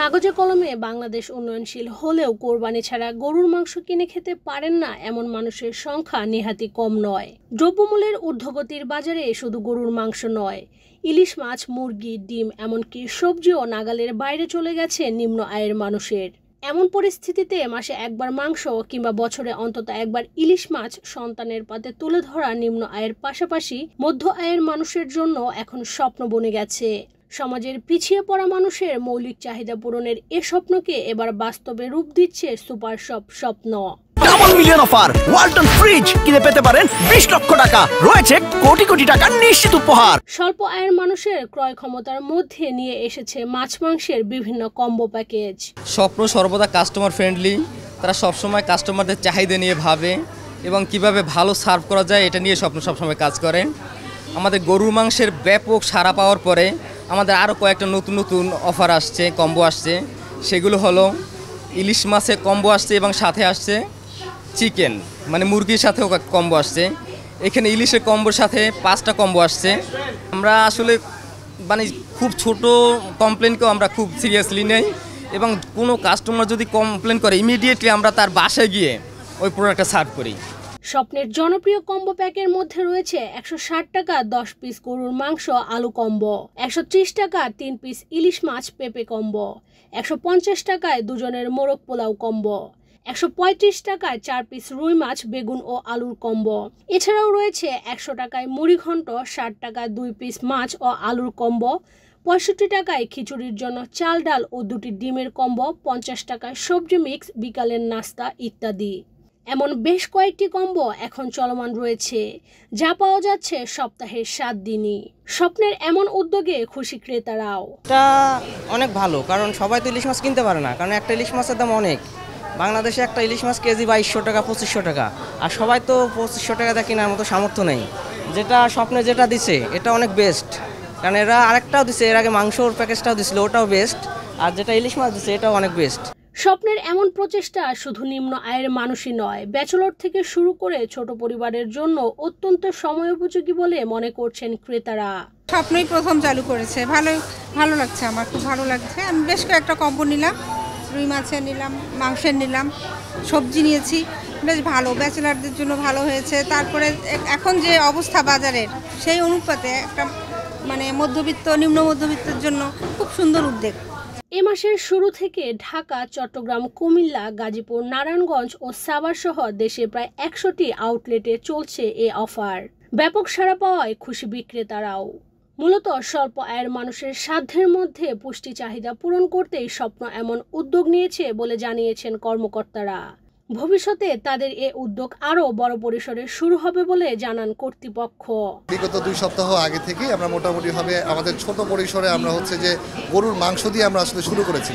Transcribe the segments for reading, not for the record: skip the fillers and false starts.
কাগজে কলমে বাংলাদেশ উন্নয়নশীল হলেও কোরবানি ছাড়া গরুর মাংস কিনে খেতে পারেন না এমন মানুষের সংখ্যা নেহাতি কম নয়। দ্রব্যমূল্যের ঊর্ধ্বগতির বাজারে শুধু গরুর মাংস নয়, ইলিশ মাছ, মুরগি, ডিম এমনকি সবজিও নাগালের বাইরে চলে গেছে নিম্ন আয়ের মানুষের। এমন পরিস্থিতিতে মাসে একবার মাংস কিংবা বছরে অন্তত একবার ইলিশ মাছ সন্তানের পাতে তুলে ধরা নিম্ন আয়ের পাশাপাশি মধ্য আয়ের মানুষের জন্য এখন স্বপ্ন বনে গেছে। সমাজের পিছিয়ে পড়া মানুষের মৌলিক চাহিদা পূরণের এ স্বপ্নকে এবার বাস্তবে রূপ দিচ্ছে সুপার শপ স্বপ্ন। Double million offer, Walton fridge কিনে পেতে পারেন 20 লক্ষ টাকা, রয়েছে কোটি কোটি টাকার নিশ্চিত উপহার। স্বল্প আয়ের মানুষের ক্রয় ক্ষমতার মধ্যে নিয়ে এসেছে মাছ মাংসের বিভিন্ন কম্বো প্যাকেজ। স্বপ্ন সর্বদা কাস্টমার ফ্রেন্ডলি, তারা সবসময় কাস্টমারদের চাহিদা নিয়ে ভাবে এবং কিভাবে ভালো সার্ভ করা যায় এটা নিয়ে স্বপ্ন সবসময় কাজ করে। আমাদের গরুর মাংসের ব্যাপক সাড়া পাওয়ার পরে আমাদের আরও কয়েকটা নতুন নতুন অফার আসছে, কম্বো আসছে। সেগুলো হলো ইলিশ মাছে কম্বো আসছে এবং সাথে আসছে চিকেন, মানে মুরগির সাথেও কম্বো আসছে। এখানে ইলিশের কম্বোর সাথে 5টা কম্বো আসছে। আমরা আসলে মানে খুব ছোট কমপ্লেনকেও আমরা খুব সিরিয়াসলি নেই এবং কোনো কাস্টমার যদি কমপ্লেন করে ইমিডিয়েটলি আমরা তার বাসায় গিয়ে ওই প্রোডাক্টটা সার্ভ করি। স্বপ্নের জনপ্রিয় কম্বো প্যাকের মধ্যে রয়েছে 160 টাকা 10 পিস গরুর মাংস আলু কম্বো, 130 টাকা 3 পিস ইলিশ মাছ পেঁপে কম্বো, 150 টাকায় দুজনের মোরগ পোলাও কম্বো, 135 টাকায় 4 পিস রুই মাছ বেগুন ও আলুর কম্বো। এছাড়াও রয়েছে 100 টাকায় মুড়ি ঘন্ট, 60 টাকায় 2 পিস মাছ ও আলুর কম্বো, 65 টাকায় খিচুড়ির জন্য চাল ডাল ও 2টি ডিমের কম্বো, 50 টাকায় সবজি মিক্স, বিকালের নাস্তা ইত্যাদি। এমন বেশ কয়েকটি কম্বো এখন চলমান রয়েছে, যা পাওয়া যাচ্ছে সপ্তাহের 7 দিনই। স্বপ্নের এমন উদ্যোগে খুশি ক্রেতারাও। এটা অনেক ভালো, কারণ সবাই তো ইলিশ মাছ কিনতে পারে না, কারণ একটা ইলিশ মাছের দাম অনেক। বাংলাদেশে একটা ইলিশ মাছ কেজি 2200 টাকা 2500 টাকা, আর সবাই তো 2500 টাকা কেনার মতো সামর্থ্য নেই। যেটা স্বপ্নে যেটা দিছে এটা অনেক বেস্ট, কারণ এরা আরেকটাও দিছে, এর আগে মাংসর প্যাকেজটাও দিছিল, ওটাও বেস্ট। আর যেটা ইলিশ মাছ দিছে এটাও অনেক বেস্ট। স্বপ্নের এমন প্রচেষ্টা শুধু নিম্ন আয়ের মানুষই নয়, ব্যাচেলর থেকে শুরু করে ছোট পরিবারের জন্য অত্যন্ত সময়োপযোগী বলে মনে করছেন ক্রেতারা। স্বপ্নই প্রথম চালু করেছে, ভালো লাগছে, আমার খুব ভালো লাগছে। আমি বেশ কয়েকটা কম্বো নিলাম, রুই মাছের নিলাম, মাংসের নিলাম, সবজি নিয়েছি, বেশ ভালো, ব্যাচেলারদের জন্য ভালো হয়েছে। তারপরে এখন যে অবস্থা বাজারের, সেই অনুপাতে একটা মানে মধ্যবিত্ত নিম্ন মধ্যবিত্তের জন্য খুব সুন্দর উদ্যোগ। এ মাসের শুরু থেকে ঢাকা, চট্টগ্রাম, কুমিল্লা, গাজীপুর, নারায়ণগঞ্জ ও সাভার সহ দেশে প্রায় 100টি আউটলেটে চলছে এ অফার। ব্যাপক সাড়া পাওয়ায় খুশি বিক্রেতারাও। মূলত স্বল্প আয়ের মানুষের সাধ্যের মধ্যে পুষ্টি চাহিদা পূরণ করতেই স্বপ্ন এমন উদ্যোগ নিয়েছে বলে জানিয়েছেন কর্মকর্তারা। ভবিষ্যতে তাদের এ উদ্যোগ আরও বড় পরিসরে শুরু হবে বলে জানান কর্তৃপক্ষ। বিগত 2 সপ্তাহ আগে থেকেই আমরা মোটামুটি ভাবে আমাদের ছোট পরিসরে আমরা হচ্ছে যে গরুর মাংস দিয়ে আমরা আসলে শুরু করেছি।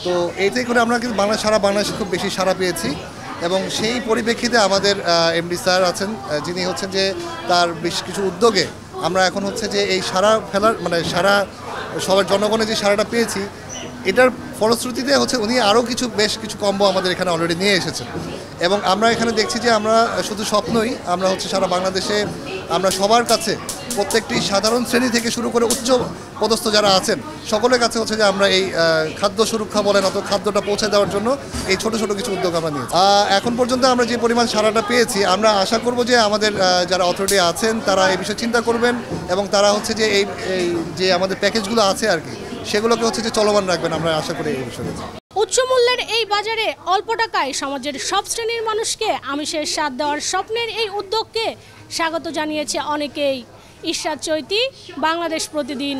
তো এইটাই করে আমরা কিন্তু সারা বাংলাদেশে খুব বেশি সাড়া পেয়েছি এবং সেই পরিপ্রেক্ষিতে আমাদের এমডি স্যার আছেন, যিনি হচ্ছেন যে তার বেশ কিছু উদ্যোগে আমরা এখন হচ্ছে যে এই সারা ফেলার মানে সারা সবার জনগণের যে সারাটা পেয়েছি, এটার ফলশ্রুতিতে হচ্ছে উনি আরও বেশ কিছু কম্বো আমাদের এখানে অলরেডি নিয়ে এসেছেন এবং আমরা এখানে দেখছি যে আমরা শুধু স্বপ্নই, আমরা হচ্ছে সারা বাংলাদেশে আমরা সবার কাছে প্রত্যেকটি সাধারণ শ্রেণী থেকে শুরু করে উচ্চ পদস্থ যারা আছেন সকলের কাছে হচ্ছে যে আমরা এই খাদ্য সুরক্ষা বলেন অত খাদ্যটা পৌঁছে দেওয়ার জন্য এই ছোট ছোট কিছু উদ্যোগ আমরা নিয়েছি। এখন পর্যন্ত আমরা যে পরিমাণ সাড়াটা পেয়েছি, আমরা আশা করব যে আমাদের যারা অথরিটি আছেন তারা এই বিষয়ে চিন্তা করবেন এবং তারা হচ্ছে যে এই যে আমাদের প্যাকেজগুলো আছে আর কি, সেগুলোকে হচ্ছে যে চলমান রাখবেন, আমরা আশা করি এই বিষয়ে। উচ্চ মূল্যের এই বাজারে অল্প টাকায় সমাজের সব শ্রেণীর মানুষকে আমিষের স্বাদ দেওয়ার স্বপ্নের এই উদ্যোগকে স্বাগত জানিয়েছে অনেকেই। ইশরাত চৈতি, বাংলাদেশ প্রতিদিন।